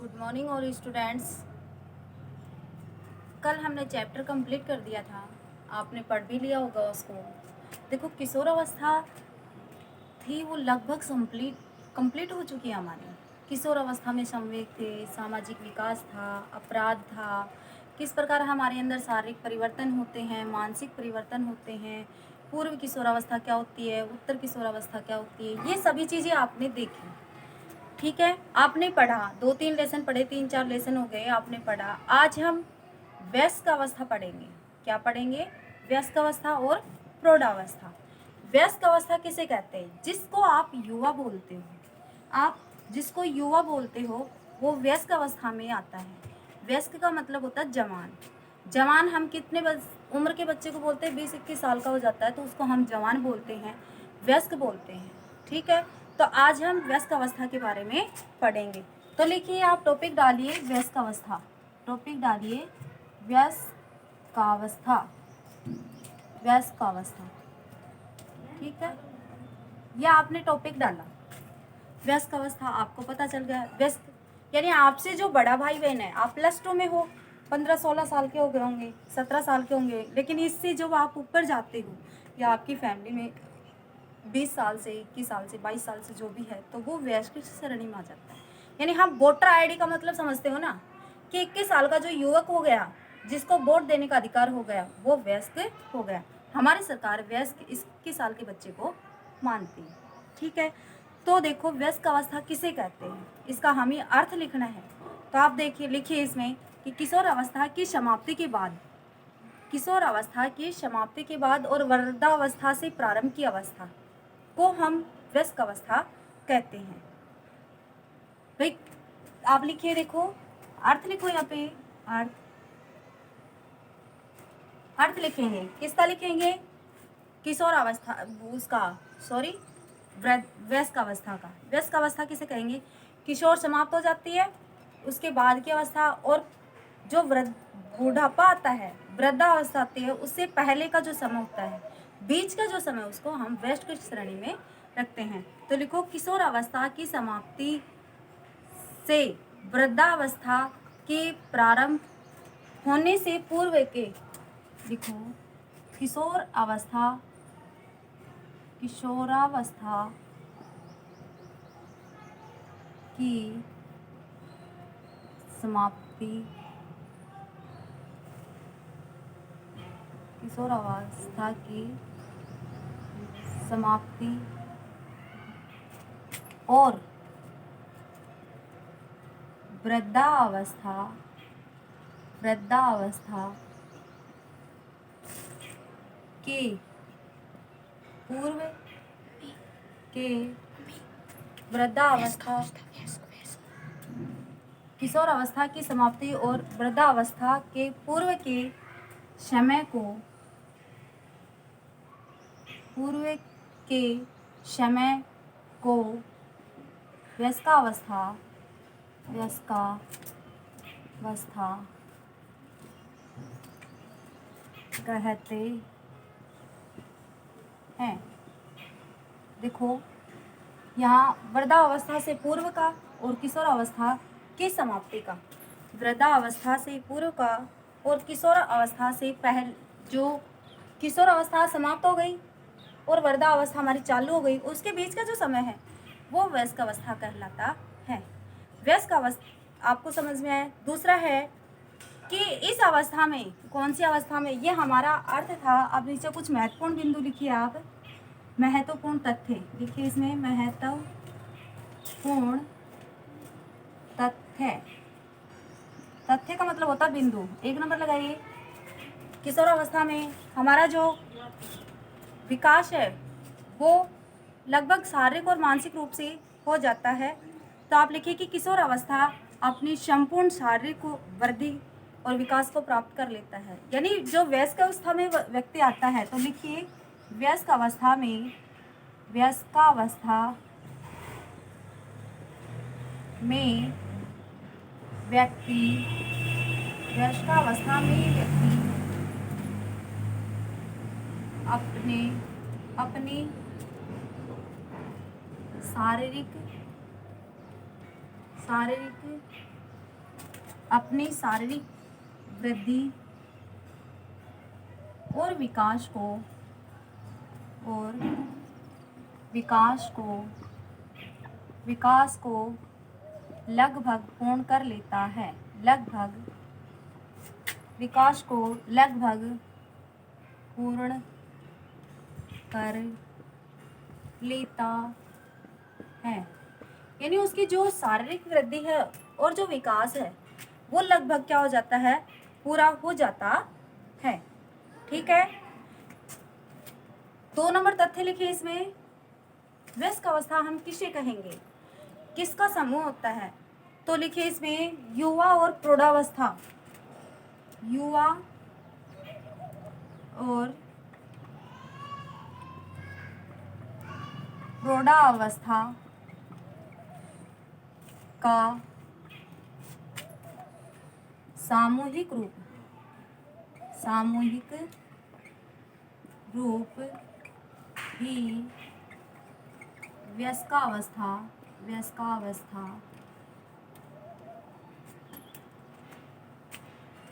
Good morning और students. कल हमने चैप्टर कंप्लीट कर दिया था, आपने पढ़ भी लिया होगा उसको। देखो, किशोर अवस्था थी वो लगभग कंप्लीट हो चुकी है हमारी। किशोर अवस्था में संवेग थे, सामाजिक विकास था, अपराध था, किस प्रकार हमारे अंदर शारीरिक परिवर्तन होते हैं, मानसिक परिवर्तन होते हैं, पूर्व किशोर अवस्था क्या होती है, उत्तर किशोर अवस्था क्या होती है, ये सभी चीज़ें आपने देखी। ठीक है, आपने पढ़ा, 2-3 लेसन पढ़े, 3-4 लेसन हो गए, आपने पढ़ा। आज हम वयस्क अवस्था पढ़ेंगे। क्या पढ़ेंगे? वयस्क अवस्था और प्रौढ़ावस्था। वयस्क अवस्था किसे कहते हैं? जिसको आप युवा बोलते हो। आप जिसको युवा बोलते हो वो वयस्क अवस्था में आता है। वयस्क का मतलब होता है जवान। जवान हम कितने उम्र के बच्चे को बोलते हैं? 20-21 साल का हो जाता है तो उसको हम जवान बोलते हैं, वयस्क बोलते हैं। ठीक है, तो आज हम वयस्क अवस्था के बारे में पढ़ेंगे। तो लिखिए, आप टॉपिक डालिए वयस्क अवस्था। टॉपिक डालिए वयस्कावस्था। वयस्कावस्था, ठीक है, यह आपने टॉपिक डाला। वयस्क अवस्था आपको पता चल गया। वयस्क यानी आपसे जो बड़ा भाई बहन है, आप +2 में हो, 15-16 साल के हो गए होंगे, 17 साल के होंगे, लेकिन इससे जब आप ऊपर जाते हो या आपकी फैमिली में 20 साल से, 21 साल से, 22 साल से जो भी है, तो वो वयस्क की श्रेणी में आ जाता है। यानी हम वोटर आईडी का मतलब समझते हो ना, कि 21 साल का जो युवक हो गया, जिसको वोट देने का अधिकार हो गया, वो वयस्क हो गया। हमारी सरकार वयस्क 21 साल के बच्चे को मानती है। ठीक है, तो देखो वयस्क अवस्था किसे कहते हैं, इसका हमें अर्थ लिखना है। तो आप देखिए, लिखिए इसमें कि किशोर अवस्था की समाप्ति के बाद, किशोर अवस्था की समाप्ति के बाद और वृद्धावस्था से प्रारंभ की अवस्था को हम वयस्क अवस्था कहते हैं। भाई आप लिखिए, देखो अर्थ लिखो यहाँ पे। अर्थ लिखेंगे, किसका लिखेंगे? किशोर अवस्था, उसका सॉरी, वयस्क अवस्था का। वयस्क अवस्था किसे कहेंगे? किशोर समाप्त हो जाती है, उसके बाद की अवस्था, और जो बुढ़ापा आता है, वृद्धावस्था आती है, उससे पहले का जो समय होता है, बीच का जो समय, उसको हम वयस्क की श्रेणी में रखते हैं। तो लिखो, किशोर अवस्था की समाप्ति से वृद्धावस्था के प्रारंभ होने से पूर्व के, लिखो किशोरावस्था की समाप्ति, किशोरावस्था की समाप्ति और वृद्धावस्था के पूर्व के, वृद्धावस्था, किशोर अवस्था की समाप्ति और वृद्धावस्था के पूर्व के समय को, वयस्कावस्था कहते हैं। देखो, यहाँ वृद्धावस्था से पूर्व का और किशोर अवस्था की समाप्ति का, वृद्धावस्था से पूर्व का और किशोर अवस्था से पहले, जो किशोर अवस्था समाप्त हो गई और वृद्धावस्था हमारी चालू हो गई, उसके बीच का जो समय है वो वयस्क अवस्था कहलाता है। वयस्क अवस्था आपको समझ में आया। दूसरा है कि इस अवस्था में, कौन सी अवस्था में, ये हमारा अर्थ था। अब नीचे कुछ महत्वपूर्ण बिंदु लिखिए आप, महत्वपूर्ण तथ्य लिखिए इसमें, महत्वपूर्ण तथ्य। तथ्य का मतलब होता है बिंदु, 1 नंबर लगाइए। किशोर अवस्था में हमारा जो विकास है वो लगभग शारीरिक और मानसिक रूप से हो जाता है। तो आप लिखिए कि किशोर अवस्था अपनी संपूर्ण शारीरिक वृद्धि और विकास को प्राप्त कर लेता है। यानी जो वयस्क अवस्था में व्यक्ति आता है, तो लिखिए वयस्कावस्था में वयस्कावस्था में व्यक्ति अपनी शारीरिक अपनी शारीरिक वृद्धि और और विकास को लगभग पूर्ण कर लेता है। विकास को लगभग पूर्ण कर लेता है। यानी उसकी जो शारीरिक वृद्धि है और जो विकास है वो लगभग क्या हो जाता है, पूरा हो जाता है। ठीक है। 2 नंबर तथ्य लिखिए इसमें, वयस्क अवस्था हम किसे कहेंगे, किसका समूह होता है, तो लिखिए इसमें युवा और प्रौढ़ावस्था। युवा और प्रौढ़ावस्था का सामूहिक रूप ही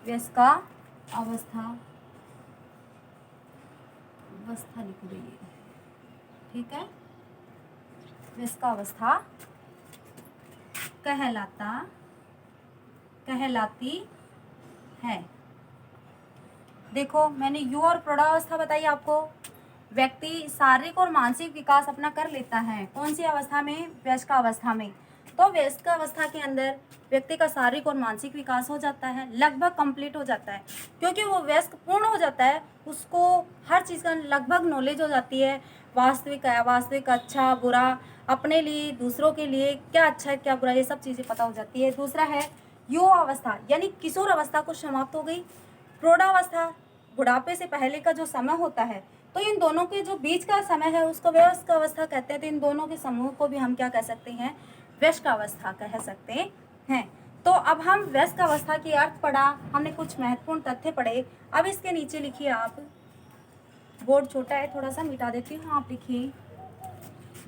वयस्कावस्था लिख दीजिए। ठीक है, वयस्कावस्था कहलाती है। देखो मैंने युवा और प्रौढ़ावस्था बताई आपको। व्यक्ति शारीरिक और मानसिक विकास अपना कर लेता है, कौन सी अवस्था में, वयस्क अवस्था में। तो वयस्क अवस्था के अंदर व्यक्ति का शारीरिक और मानसिक विकास हो जाता है, लगभग कंप्लीट हो जाता है, क्योंकि वो वयस्क पूर्ण हो जाता है, उसको हर चीज़ का लगभग नॉलेज हो जाती है, वास्तविक अवास्तविक, अच्छा बुरा, अपने लिए दूसरों के लिए क्या अच्छा है क्या बुरा, ये सब चीज़ें पता हो जाती है। दूसरा है युवा अवस्था, यानी किशोर अवस्था को समाप्त हो गई। प्रौढ़ावस्था बुढ़ापे से पहले का जो समय होता है, तो इन दोनों के जो बीच का समय है उसको वयस्क अवस्था कहते हैं। तो इन दोनों के समूह को भी हम क्या कह सकते हैं, वयस्क अवस्था कह सकते हैं। तो अब हम वयस्क अवस्था की अर्थ पढ़ा, हमने कुछ महत्वपूर्ण तथ्य पढ़े। अब इसके नीचे लिखिए आप, बोर्ड छोटा है थोड़ा सा मिटा देती हूँ, आप लिखिए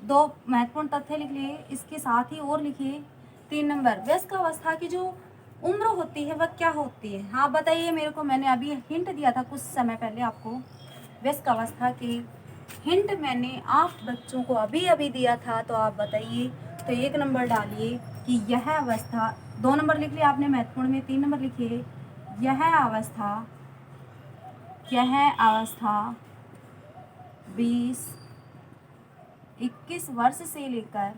2 महत्वपूर्ण तथ्य लिख लिए, इसके साथ ही और लिखिए 3 नंबर, वयस्क अवस्था की जो उम्र होती है वह क्या होती है। हाँ बताइए मेरे को, मैंने अभी हिंट दिया था कुछ समय पहले आपको, वयस्क अवस्था की हिंट मैंने आप बच्चों को अभी दिया था, तो आप बताइए। तो 1 नंबर डालिए कि यह अवस्था, 2 नंबर लिख लिया आपने महत्वपूर्ण में, 3 नंबर लिखिए यह अवस्था 20-21 वर्ष से लेकर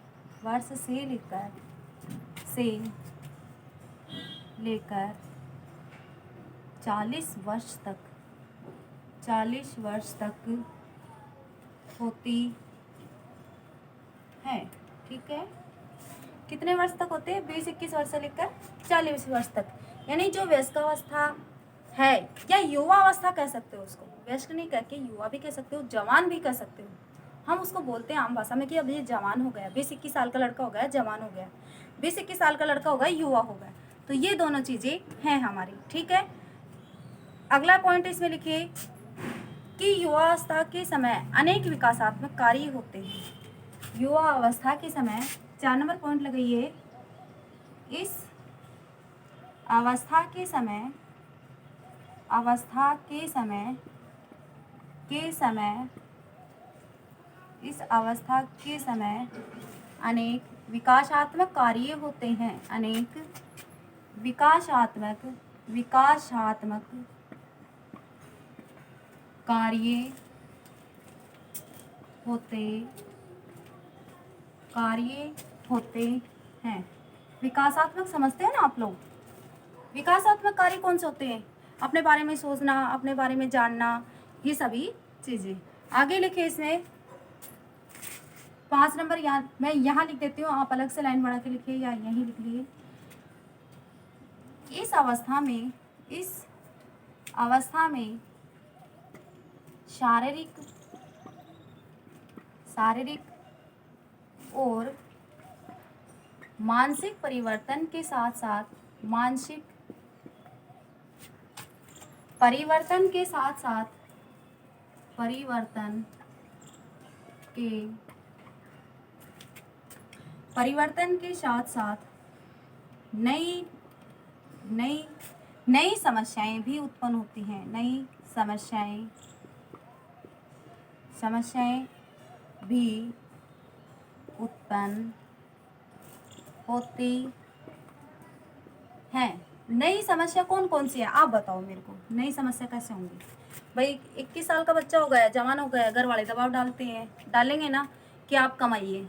40 वर्ष तक होती है। ठीक है, कितने वर्ष तक होते हैं, 20-21 वर्ष से लेकर 40 वर्ष तक। यानी जो वयस्कावस्था है, या युवा अवस्था कह सकते हो उसको, वयस्क नहीं कह के युवा भी कह सकते हो, जवान भी कह सकते हो। हम उसको बोलते हैं आम भाषा में कि अब ये जवान हो गया, 20-21 साल का लड़का हो गया जवान हो गया, 20-21 साल का लड़का हो गया युवा हो गया। तो ये दोनों चीज़ें हैं हमारी। ठीक है, अगला पॉइंट इसमें लिखिए कि युवावस्था के समय अनेक विकासात्मक कार्य होते हैं। युवा अवस्था के समय 4 नंबर पॉइंट लगाइए, इस अवस्था के समय अनेक विकासात्मक कार्य होते हैं। अनेक विकासात्मक कार्य होते हैं। विकासात्मक समझते हैं ना आप लोग, विकासात्मक कार्य कौन से होते हैं, अपने बारे में सोचना, अपने बारे में जानना, ये सभी चीज़ें। आगे लिखे इसमें 5 नंबर, मैं यहाँ लिख देती हूँ, आप अलग से लाइन बढ़ा के लिखिए या यहीं लिख लिए। इस अवस्था में शारीरिक और मानसिक परिवर्तन के साथ साथ नई नई नई समस्याएं भी उत्पन्न होती हैं, नई समस्याएं भी उत्पन्न होती हैं। नई समस्या कौन कौन सी है, आप बताओ मेरे को, नई समस्या कैसे होंगी? भाई 21 साल का बच्चा हो गया, जवान हो गया, घर वाले दबाव डालेंगे ना कि आप कमाइए।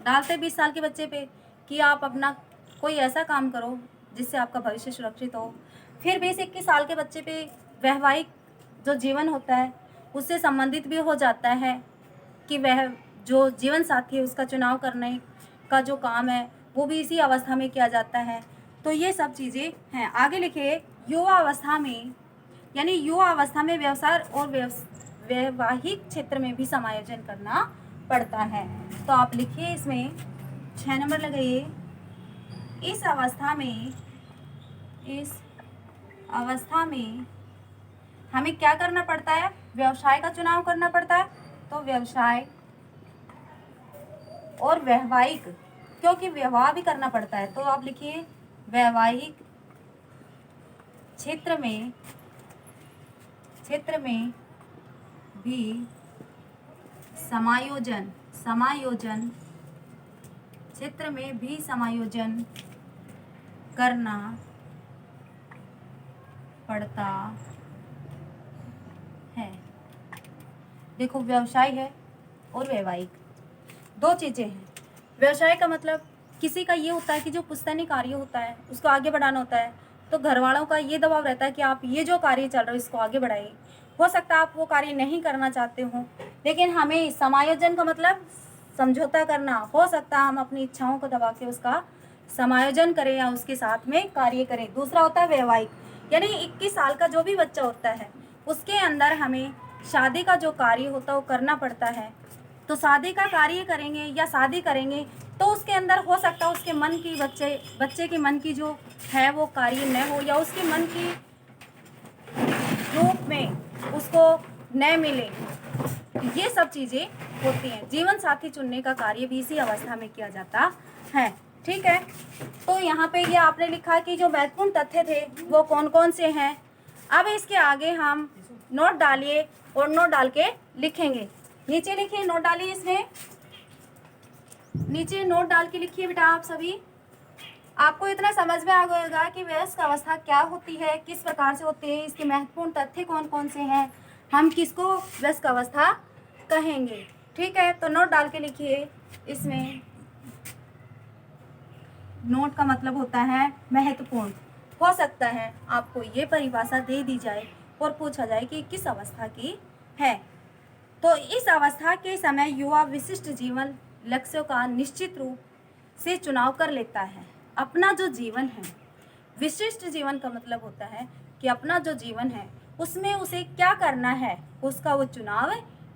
डालते 20 साल के बच्चे पे कि आप अपना कोई ऐसा काम करो जिससे आपका भविष्य सुरक्षित हो। फिर 20-21 साल के बच्चे पे वैवाहिक जो जीवन होता है उससे संबंधित भी हो जाता है कि वह जो जीवन साथी है उसका चुनाव करने का जो काम है वो भी इसी अवस्था में किया जाता है। तो ये सब चीज़ें हैं। आगे लिखिए, युवा अवस्था में, यानी युवा अवस्था में व्यवसाय और वैवाहिक क्षेत्र में भी समायोजन करना पड़ता है। तो आप लिखिए इसमें 6 नंबर लगाइए। इस अवस्था में हमें क्या करना पड़ता है? व्यवसाय का चुनाव करना पड़ता है। तो व्यवसाय और वैवाहिक, क्योंकि विवाह भी करना पड़ता है, तो आप लिखिए वैवाहिक क्षेत्र में भी समायोजन क्षेत्र में भी समायोजन करना पड़ता है। देखो, व्यवसाय है और वैवाहिक दो चीज़ें हैं। व्यवसाय का मतलब किसी का ये होता है कि जो पुश्तैनी कार्य होता है उसको आगे बढ़ाना होता है, तो घर वालों का ये दबाव रहता है कि आप ये जो कार्य चल रहा है इसको आगे बढ़ाइए। हो सकता है आप वो कार्य नहीं करना चाहते हो, लेकिन हमें समायोजन का मतलब समझौता करना, हो सकता है हम अपनी इच्छाओं को दबा के उसका समायोजन करें या उसके साथ में कार्य करें। दूसरा होता है वैवाहिक, यानी 21 साल का जो भी बच्चा होता है उसके अंदर हमें शादी का जो कार्य होता है वो करना पड़ता है। तो शादी का कार्य करेंगे या शादी करेंगे तो उसके अंदर हो सकता है उसके मन की बच्चे के मन की जो है वो कार्य न हो, या उसके मन की रूप में उसको न मिले। ये सब चीज़ें होती हैं। जीवन साथी चुनने का कार्य भी इसी अवस्था में किया जाता है। ठीक है, तो यहाँ पे ये आपने लिखा कि जो महत्वपूर्ण तथ्य थे वो कौन कौन से हैं। अब इसके आगे हम नोट डालिए और नोट डाल के लिखेंगे। नीचे लिखिए, नोट डालिए, इसमें नीचे नोट डाल के लिखिए बेटा। आप सभी, आपको इतना समझ में आ गएगा कि वयस्क अवस्था क्या होती है, किस प्रकार से होती है, इसके महत्वपूर्ण तथ्य कौन कौन से हैं, हम किसको वयस्क अवस्था कहेंगे। ठीक है, तो नोट डाल के लिखिए। इसमें नोट का मतलब होता है महत्वपूर्ण। हो सकता है आपको ये परिभाषा दे दी जाए और पूछा जाए कि किस अवस्था की है। तो इस अवस्था के समय युवा विशिष्ट जीवन लक्ष्यों का निश्चित रूप से चुनाव कर लेता है। अपना जो जीवन है, विशिष्ट जीवन का मतलब होता है कि अपना जो जीवन है उसमें उसे क्या करना है उसका वो चुनाव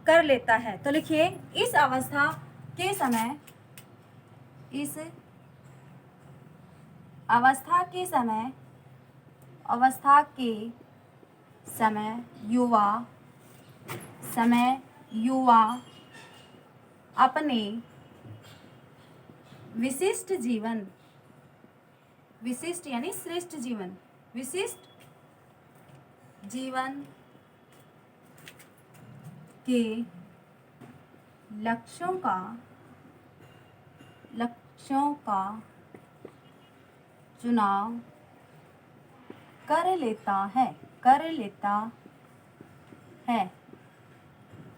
कर लेता है। तो लिखिए, इस अवस्था के समय युवा अपने विशिष्ट यानी श्रेष्ठ जीवन, विशिष्ट जीवन के लक्ष्यों का चुनाव कर लेता है।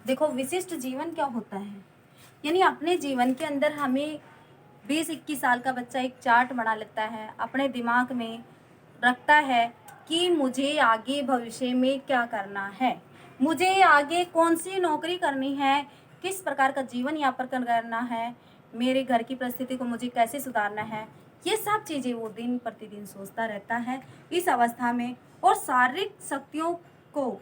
देखो, विशिष्ट जीवन क्या होता है, यानी अपने जीवन के अंदर हमें 20-21 साल का बच्चा एक चार्ट बना लेता है, अपने दिमाग में रखता है कि मुझे आगे भविष्य में क्या करना है, मुझे आगे कौन सी नौकरी करनी है, किस प्रकार का जीवन यापन करना है, मेरे घर की परिस्थिति को मुझे कैसे सुधारना है। ये सब चीज़ें वो दिन प्रतिदिन सोचता रहता है इस अवस्था में, और शारीरिक शक्तियों को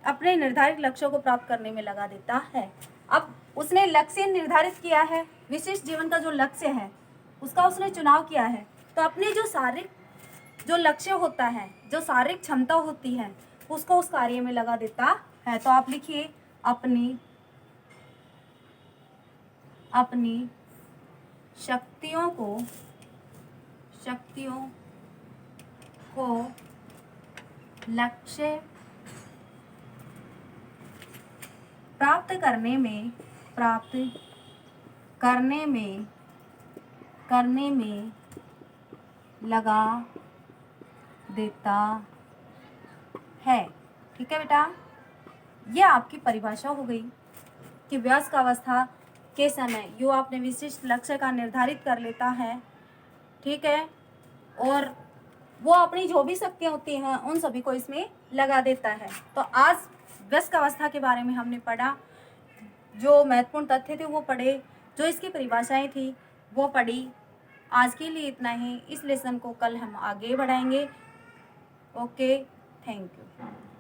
अपने निर्धारित लक्ष्यों को प्राप्त करने में लगा देता है। अब उसने लक्ष्य निर्धारित किया है, विशिष्ट जीवन का जो लक्ष्य है उसका उसने चुनाव किया है, तो अपने जो शारीरिक जो लक्ष्य होता है, जो शारीरिक क्षमता होती है उसको उस कार्य में लगा देता है। तो आप लिखिए, अपनी शक्तियों को लक्ष्य प्राप्त करने में लगा देता है। ठीक है बेटा, ये आपकी परिभाषा हो गई कि वयस्क अवस्था के समय युवा अपने विशिष्ट लक्ष्य का निर्धारित कर लेता है। ठीक है, और वो अपनी जो भी शक्तियाँ होती हैं उन सभी को इसमें लगा देता है। तो आज वयस्क अवस्था के बारे में हमने पढ़ा, जो महत्वपूर्ण तथ्य थे वो पढ़े, जो इसकी परिभाषाएं थी वो पढ़ी। आज के लिए इतना ही। इस लेसन को कल हम आगे बढ़ाएंगे। Okay, thank you.